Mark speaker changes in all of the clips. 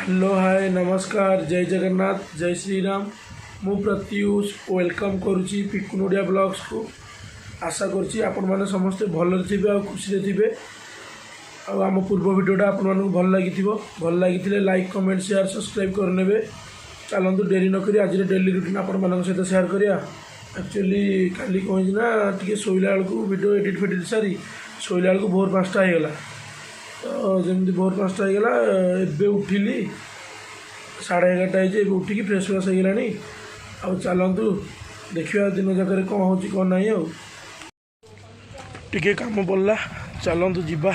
Speaker 1: Hello hi नमस्कार जय जगन्नाथ जय श्रीराम मु प्रत्युष वेलकम करुच्ची पिकुन ओडिया ब्लॉग्स को आशा करुच्ची आपण मैंने समस्ते भल थे आ खुशी थे आम पूर्व भिडियोटा आपण मानक भल लगी लाइक कमेंट शेयर सब्सक्राइब करने चलतु डेरी नक आज डेली रुटीन आपण मान सहित शेयर करिया एक्चुअली काली कहीं ना टी शोला बेलू वीडियो एडिट फेडिट सारी शोला बेलू भोर 5टा होगला तो जमी भोर 5टा होगला एबे उठिली 11:30 उठिकी फ्रेश फ्रेश होगलानी आ चलतु देखा दिन जाकर कौन हो कौन ना टे कम पड़ा चलतु जीवा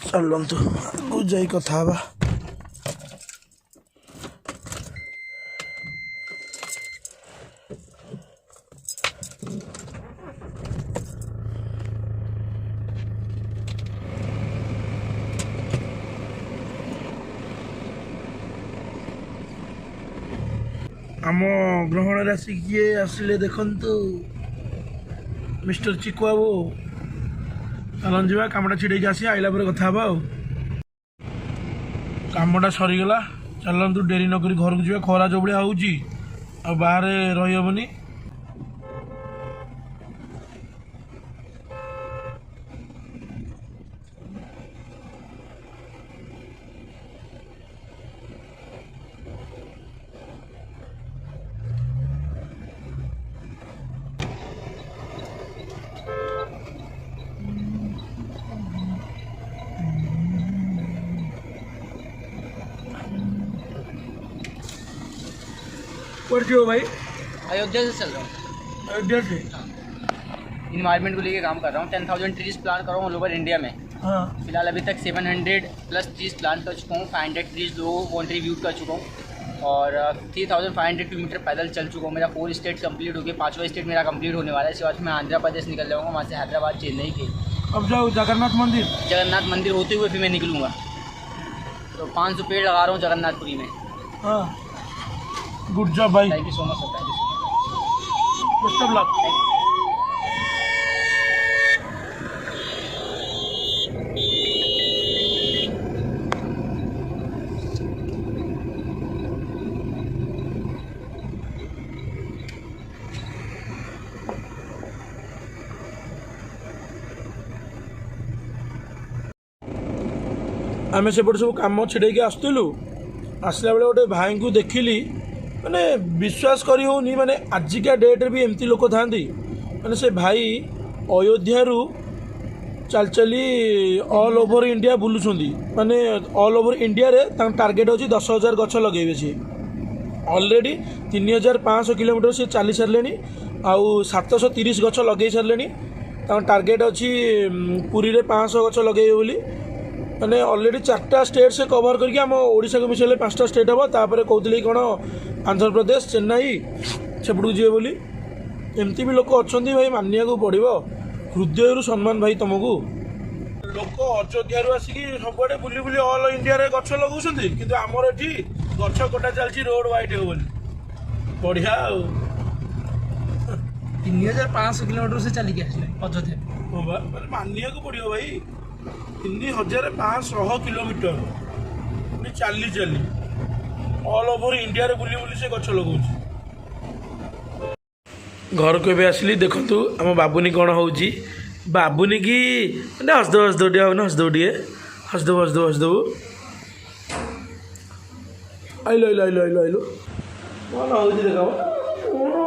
Speaker 1: चलतु आगू जा कथा आम ग्रहण राशि किए आसिले देखंतु मिस्टर चिकु बाबू चलन जा कमटा छिड़े आसी आइला पर कथा कमटा सरीगला चलतु डेरी नक घर को जा खरा जो भाया हो बाहर रही हेनी पढ़ती हो भाई?
Speaker 2: अयोध्या से चल रहा हूँ।
Speaker 1: अयोध्या से
Speaker 2: इन्वायरमेंट को लेके काम कर रहा हूँ। 10,000 ट्रीज प्लांट कर रहा हूँ ऑल ओवर इंडिया में।
Speaker 1: हाँ
Speaker 2: फिलहाल अभी तक 700 प्लस ट्रीज प्लांट कर चुका हूँ। 500 ट्रीज लोगों को कॉन्ट्रीब्यूट कर चुका हूँ और 3,500 किलोमीटर पैदल चल चुका हूँ। मेरा 4 स्टेट कंप्लीट हो गया। 5वां स्टेट मेरा कंप्लीट होने वाला है। इसके बाद मैं आंध्र प्रदेश निकल जाऊँगा, वहाँ से हैदराबाद चेन्नई के।
Speaker 1: अब जाओ जगन्नाथ मंदिर
Speaker 2: होते हुए फिर मैं निकलूँगा। तो 500 पेड़ लगा रहा हूँ जगन्नाथपुरी में।
Speaker 1: हाँ गुड जॉब भाई,
Speaker 2: thank you so much sir, thank you so much,
Speaker 1: best of luck. आम सेपटे सब कम छिड़े आसलु आसला बेले गोटे भाई को देखिली माने विश्वास करी होनी माने आजिका डेट भी एमती लोक था माने से भाई अयोध्या चल चली ऑल ओवर इंडिया बुलूँ माने ऑल ओवर इंडिया रे टार्गेट होची 10,000 गछ लगे सी ऑलरेडी 3,500 किलोमीटर से चली सारे आउ 730 गछ लगे सारे टार्गेट अच्छी पुरी रे 500 गछ लगे बोली मैंने ऑलरेडी 4टा स्टेट से कवर करके आम ओडिशा को मिसेले 5टा स्टेट हम तापर कहते कौन आंध्र प्रदेश चेन्नई सेपटू जी बोली एमती भी लोक अच्छा भाई मानिया को पड़ो हृदय सम्मान भाई तुमको लोक अयोध्या आसिक सबुआडे बुली बुली ऑल इंडिया रे गछ लगाउछन्ती किंतु आमर एठी गछ कटा चलछि रोड वाइड हो बोली बढ़िया
Speaker 3: 3,500 किलोमीटर से चलिए अयोध्या
Speaker 1: मानिया को पड़ो भाई 3,500 किलोमीटर चली चली ऑल ओवर इंडिया रे बुली बुली से गछ लगाउछि। घर को भी आसली देखु आम बाबुनी कौन हो बाबुनी की हसदो हसदो हसदो हसदो हसदो हसदो आइलो आइलो आइलो आइलो आइलो कौन हो देखा कौन हो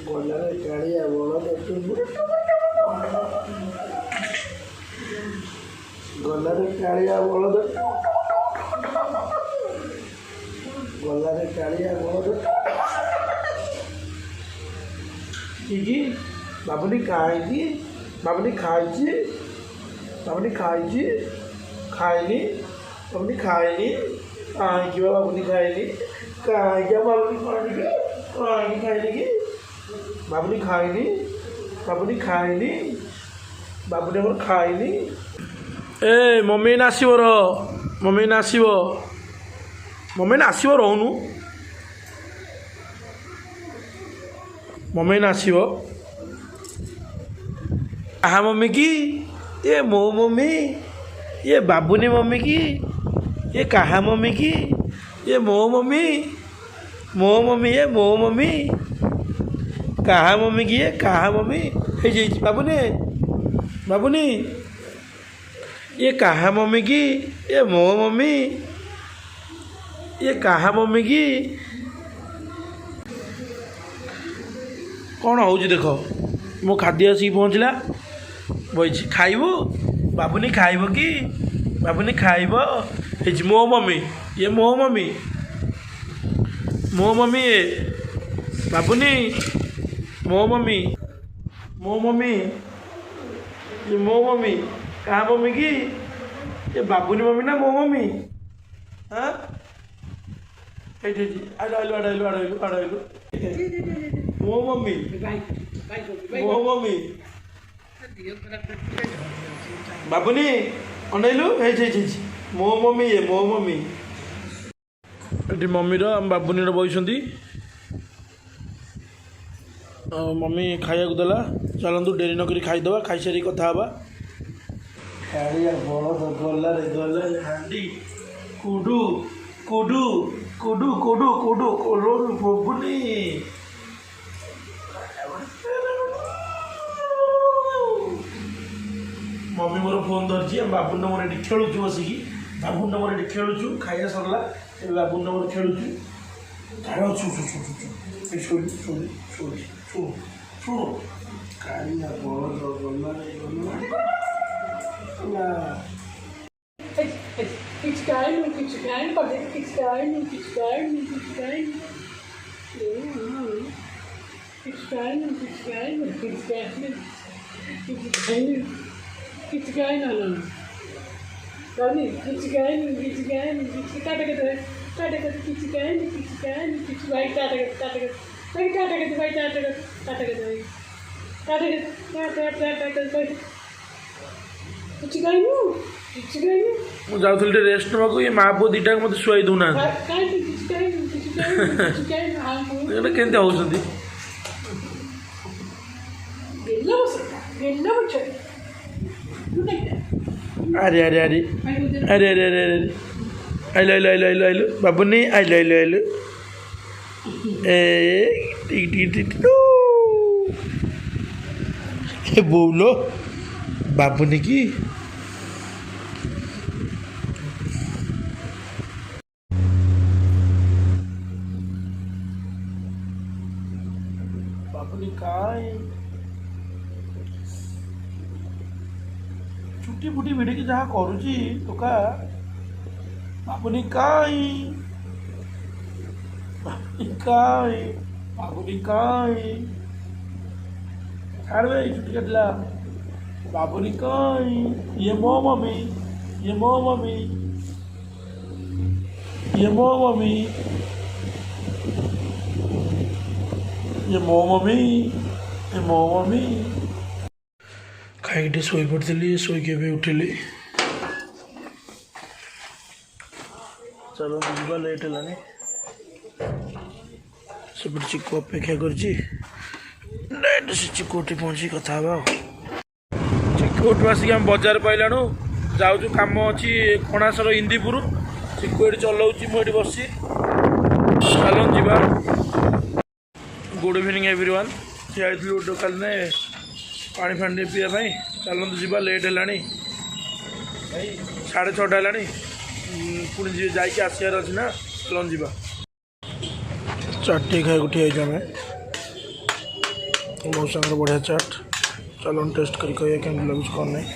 Speaker 1: गलारे कालिया बलद गलारे कालिया बलद गलारे कालिया बलद जी बाबुनी खाई बाबुनी खाई बाबुनी खाई खाईनी बाबुनी खाईनी कहीं बाबुनी खाईनी कहीं बाबुनी खाईनी की बाबुनी खाईनी बाबुनी खाईनी बाबुनी मोर खाईनी ए मम्मी ना आसब मम्मी ना आसब मम्मी ना आसब रोनु मम्मी ना आसब आहा मम्मी की ये मो मम्मी ये बाबूनी मम्मी की ये कहा मम्मी की ये मो मम्मी ये मो मम्मी कहा मम्मी की ये कहा मम्मी हे बाबूनी बाबूनी ये कहा मम्मी की ये मो मम्मी ये कहा मम्मी की कौन हो देख मो खाद्य आसिक पहुँचला बही खाइबू बाबूनी खाइब कि बाबूनी खाइब मो मम्मी ये मो मम्मी ये बाबूनी मो मम्मी ये मो मम्मी कहाँ मम्मी की ये बाबूनी मम्मी ना मो मम्मी हाँ आड़ू मो मम्मी बाबूनी अनैलु मो मम्मी ये मो मम्मी ये मम्मी आम बाबूनी बही मम्मी खाया देला चलतु डेरी नक खाईदे खाई सारी कथा हाँ बलद गला रे गला हांडी कुडू कुडू कुडू कुडू कुडू कुडू बबुनी मम्मी मोर फोन धरची बाबू मोर ये खेलुचु बसिकी बाबू मोर ये खेलुचु खाइया सरला बाबू मोर खेलुचु कालिया बलद गला रे गला ମୁଁ ଯାଉଥିଲି ରେଷ୍ଟ ନେବାକୁ ଏ ମା ପୁଅ ଦୁଇଟାକୁ ମୋତେ ଶୁଆଇ ଦେଉନାହାନ୍ତି କେମିତି ହେଉଛନ୍ତି अरे अरे अरे अरे अरे अरे अरे आइलो आइलो आइलो आइलो आइलो बाबूनी आइलो आइलो आइलो ए बोलो बाबूनी की बाबूनी काय छुट्टी फुटी भिड़िकी जहाँ करुची टोका बाबुनी काई बाबुनी काई छाड़ भाई छुट्टी कटला बाबुनी काई ये मो मम्मी ये मो मम्मी ये मो मम्मी ये मो मम्मी ये मो मम्मी खाई शोई पड़ी शोक उठिली चलो जीवा लेट है सब चिकू अपेक्षा कर चिकू उठी पहुँची कथा चिकू उठू आसिक आम बजार पाइलाणु जाऊँ कम अच्छी कणासर इंदीपुर चिकू ये चलाऊँगी मुझे बस चलन जीवा गुड इवनिंग एवरीवन ठिया दुकान में पानी फाणी पीवाई चलतु जीवा लेट है 6:30 है पुणी जाकि आसार अच्छी ना चलन जीवा चाटे खाई ठिया आम मो सागर बढ़िया चाट चलन टेस्ट कर केमती लगुच कौन नहीं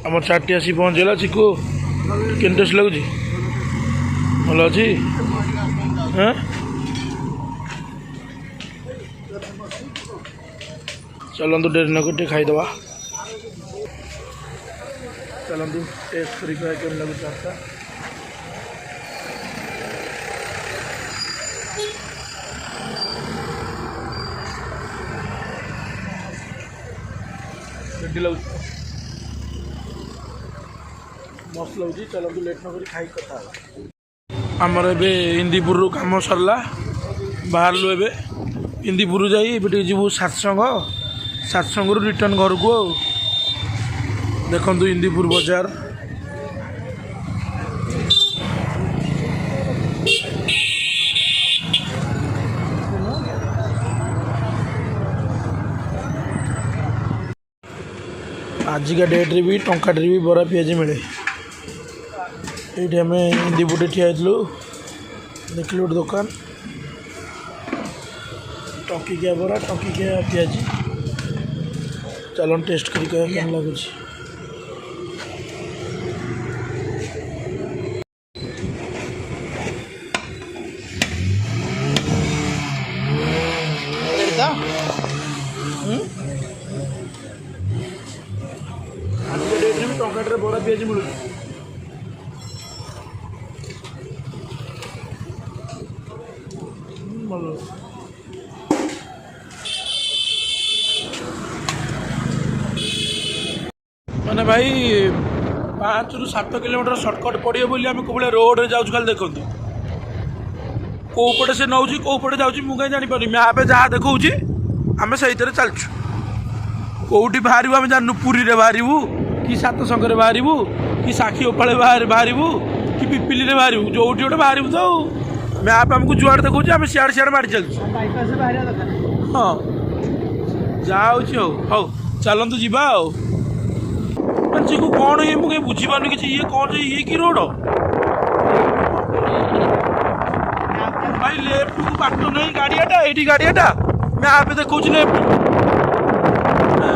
Speaker 1: आम चाटी आसी पहुँचला चिकू के टेस्ट लगुच भल अच्छी हाँ चलतु डेरी नक खाईदे चलतु टेस्ट कर लगुच चाटा रेडी लगुच मस्त लगे चलतु लेट न खाई कथा आमर ए इंदीपुर कम सरला बाहरलु ए इंदीपुर जाइए जीव सत्संग रिटर्न घर को देखु इंदीपुर बाजार आजिका डेट्रे भी टंकाटे भी बरा पिज मिले ये आम इंदीपुर ठिया देखिल गोटे दुकान टंकिकिया बरा टंकिकिया पिज चलन टेस्ट कर लगुच टंकाटे बड़ा पिज मिलू मैंने भाई 5 ରୁ 7 किलोमीटर सर्टकट पड़े बोली आम कौ रोड जाऊँ खाली देखु कौपटे से नौ कौपटे जाऊँ मुझे जापर मैप जहाँ देखा आम से चलचु कौटी बाहर आम जानू पुरी रे बाहरबू कि सात संगे बाहरबू कि साखी ओपाड़े बाहरबू कि पिपिली बाहरबू जो गोटे बाहरबू तो मैप आमको जुआड़े देखा आम सियाड़े सियाड़े मारी चलु हाँ जहाँ हूँ हौ चलतु जा जी को कौन ये मुझे बुझीपार कि ये कौन ये कि रोड भाई लेफ्ट को बाट नहीं गाड़ियाटा ये गाड़ियाटा मैप देखा लेफ्ट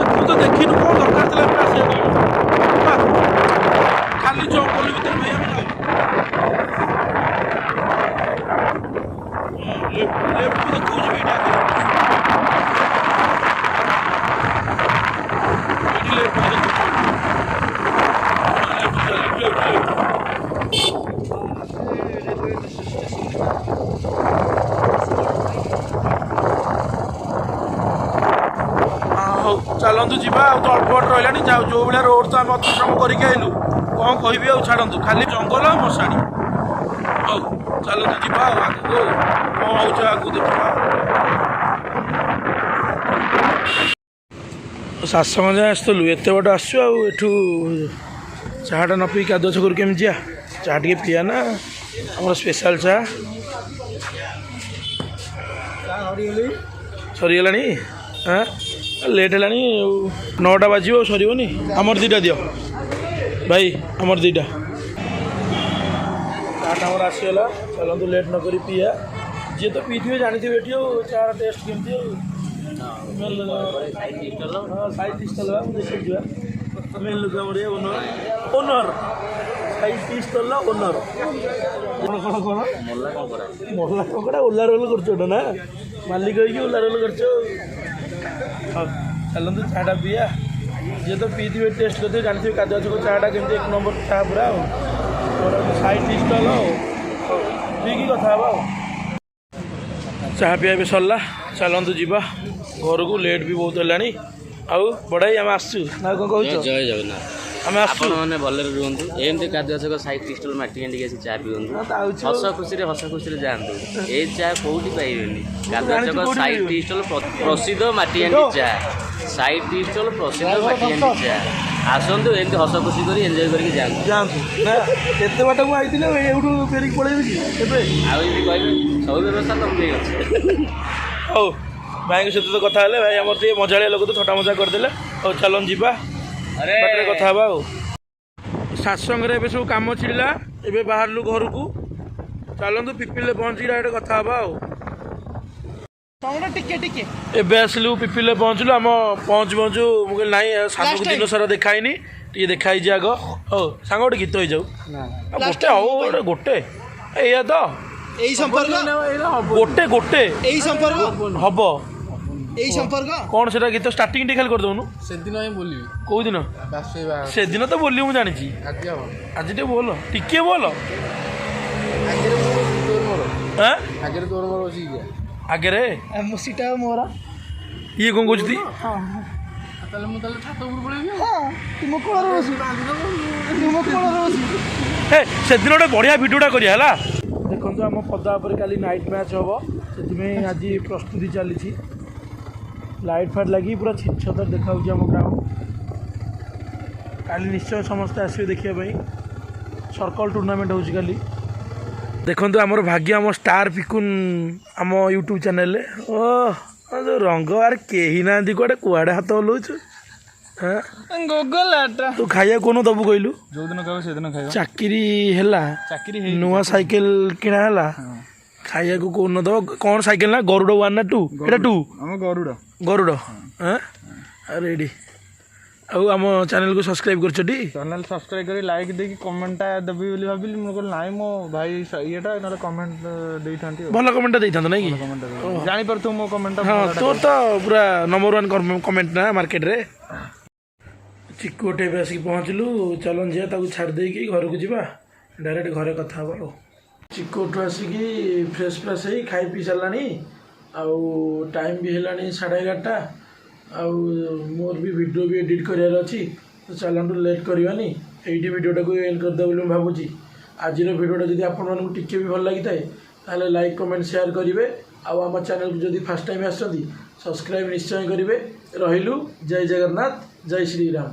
Speaker 1: तू तो देखी कौन दरकार खाली जंगल भर भाई लेफ्ट को देखा चलतु जा तो अल्प बाट रहा जो भाया रोड तो आम अतिक्रम करके आइलु कौन कह छाड़ू खाली जंगल और मशाणी हौ चलतु जा आगे कौन हो आगे देखा सत्संग जाए आसलु एत बाट आसु आठू चाटा न पी कादुआ छकरू केमी जा चाह टे पिया ना आम स्पेशल चाह सरीगला हाँ लेट है 9टा बाजो सरनी आमर 2टा दियो भाई आमर 2टा चाटा आमर आसीगला चलतु लेट न करी पिया जी तो पी थे जानी ये चार टेस्ट केमती साइज स्टल देखिए मेन लोक owner owner size stall owner कौन कौन कौन मल्ला कंकड़ा ओला रोल कर ना मालिक ओला रोल कर चलतु चाटा पिया जी तो पी थे टेस्ट करते जानते कादुआ छक चाटा केमती 1 नंबर चाह पूरा साइड स्टल ठीक कथा चाह पिया भी सरला चलतु जा घर को लेट भी बहुत है आउ बड़ाई आम आसु ना कौन कह
Speaker 4: जय जगन्नाथ
Speaker 1: आम आसु
Speaker 4: मैंने भले रुहतु एमती कादुआ छक साइड स्टल माटी हांडी आसी चाह पिंतु हस खुशी जातु ये चाह कौटी पाइबे कादुआ छक साइड स्टल प्रसिद्ध माटी हांडी चाह साइड स्टल प्रसिद्ध माटी हांडी चाह आसतु एमती हस खुशी कर एंजय करके जातु
Speaker 1: केते बाट को आइतिले एउठू फेरिक पळेबे कि केबे
Speaker 4: आ कहबे सब व्यवस्था तुम ठीक अच्छे
Speaker 1: हौ भाई सहित तो कथा है भाई आम मजाड़िया लोक तो छटा मजा करदे चलन जा बाटे कथा सत्संग सब कम छिड़ा ए बाहरलु घर को चलतु पिपिल पहुँची डायरेक्ट कथा एबे आसलु पिपिल पहुँचलु आम पहुँचु पहुँचु मुझे ना सामू को दिन सारा देखाईनी टे देखाई आग हो सांग गोटे गीत हो जाऊ गोटे हो गोटे या तो गोटे गोटे हम
Speaker 3: এই সম্পর্ক
Speaker 1: कौन से गीत स्टार्टिंग टे खाली कर दउनु
Speaker 3: সেদিন আমি বলবি
Speaker 1: कौ दिन से दिन तो बोली मुझे जानी आज टे बोल टिके बोल
Speaker 3: আগে তোর মোর বসি
Speaker 1: आगे रे
Speaker 3: মুসিটা মোরা
Speaker 1: ये कौन कुछ थी
Speaker 3: তাহলে মু তাহলে ছাত উপর পড়ে গিয়ে হ্যাঁ তুমি কোন বসি
Speaker 1: हे सेदिन गोटे बढ़िया भिडियोटा करिया ହେଲା ଦେଖନ୍ତୁ ଆମ ପଦା ଉପରେ କାଲି ନାଇଟ୍ ମ୍ୟାଚ୍ ହେବ ସେଥିପାଇଁ ଆଜି ପ୍ରସ୍ତୁତି ଚାଲିଛି ଲାଇଟ୍ ଫାଇଟ୍ ଲାଗି ପୁରା ଛିଛତର ଦେଖାଯାଉଛି ଆମ ଗ୍ରାଉଣ୍ଡ କାଲି ନିଶ୍ଚୟ ସମସ୍ତେ ଆସିବେ ଦେଖିବା ପାଇଁ सर्कल टूर्नामेंट होची काली देखंतु हमर भाग्य हम स्टार पिकुन हम यूट्यूब चैनल ओ जो रंग यार केही नांदी कोडे कुआडे हाथ हलौछु हां
Speaker 3: गोगल आटा
Speaker 1: तू खाइया कोनो दबु कइलु
Speaker 3: जो दिन कहबो से दिन खाइबो
Speaker 1: चाकरी हेला
Speaker 3: चाकरी
Speaker 1: नुआ साइकिल किना हेला खाइया को कोनो दब कोन साइकिल ना गरुड 1 ना 2 एटा 2
Speaker 3: हम गरुड
Speaker 1: हां रेडी ଆଉ ଆମ ଚ୍ୟାନେଲକୁ ସବସ୍କ୍ରାଇବ୍ କରିଛଟି
Speaker 3: ଚ୍ୟାନେଲ ସବସ୍କ୍ରାଇବ୍ କରି ଲାଇକ୍ ଦେଇକି କମେଣ୍ଟଟା ଦେବି ବୋଲି ଭାବିଲି ମୁଁ କହିଲି ନାଇଁ ମୋ ଭାଇ ଇଏଟା ନହେଲେ କମେଣ୍ଟ ଦେଇଥାନ୍ତି
Speaker 1: ଭଲ କମେଣ୍ଟଟା ଦେଇଥାନ୍ତ ନାଇଁ କି
Speaker 3: ଜାଣିପାରୁଥିବ ମୋ କମେଣ୍ଟଟା
Speaker 1: ହଁ ତୋର ତ ପୁରା ନମ୍ବର 1 କମେଣ୍ଟ ନା ମାର୍କେଟରେ ଚିକୁ ଗୋଟେ ଏବେ ଆସିକି ପହଞ୍ଚିଲୁ ଚାଲନ୍ ଯିବା ତାକୁ ଛାଡ଼ି ଦେଇକି ଘରକୁ ଯିବା ଡାଇରେକ୍ଟ ଘରେ କଥା ହେବା ଆଉ ଚିକୁଠୁ ଆସିକି ଫ୍ରେଶ୍ ଫ୍ରେଶ୍ ହେଇ ଖାଇ ପିଇ ସାରିଲାଣି ଆଉ ଟାଇମ୍ ବି ହେଲାଣି 11:30 ଆଉ ମୋର ବି ଭିଡ଼ିଓ ବି ଏଡ଼ିଟ୍ କରିବାର ଅଛି ତ ଚାଲନ୍ତୁ ଲେଟ୍ କରିବାନି ଏଇଠି ଭିଡ଼ିଓଟାକୁ ଏଣ୍ଡ କରିଦେବା ବୋଲି ମୁଁ ଭାବୁଛି ଆଜିର ଭିଡ଼ିଓଟା ଯଦି ଆପଣମାନଙ୍କୁ ଟିକେ ବି ଭଲ ଲାଗିଥାଏ ତାହେଲେ ଲାଇକ୍ କମେଣ୍ଟ ସେୟାର କରିବେ ଆଉ ଆମ ଚ୍ୟାନେଲକୁ ଯଦି ଫାର୍ଷ୍ଟ ଟାଇମ୍ ଆସିଛନ୍ତି ସବସ୍କ୍ରାଇବ୍ ନିଶ୍ଚୟ କରିବେ ରହିଲୁ ଜୟ ଜଗନ୍ନାଥ ଜୟ ଶ୍ରୀରାମ।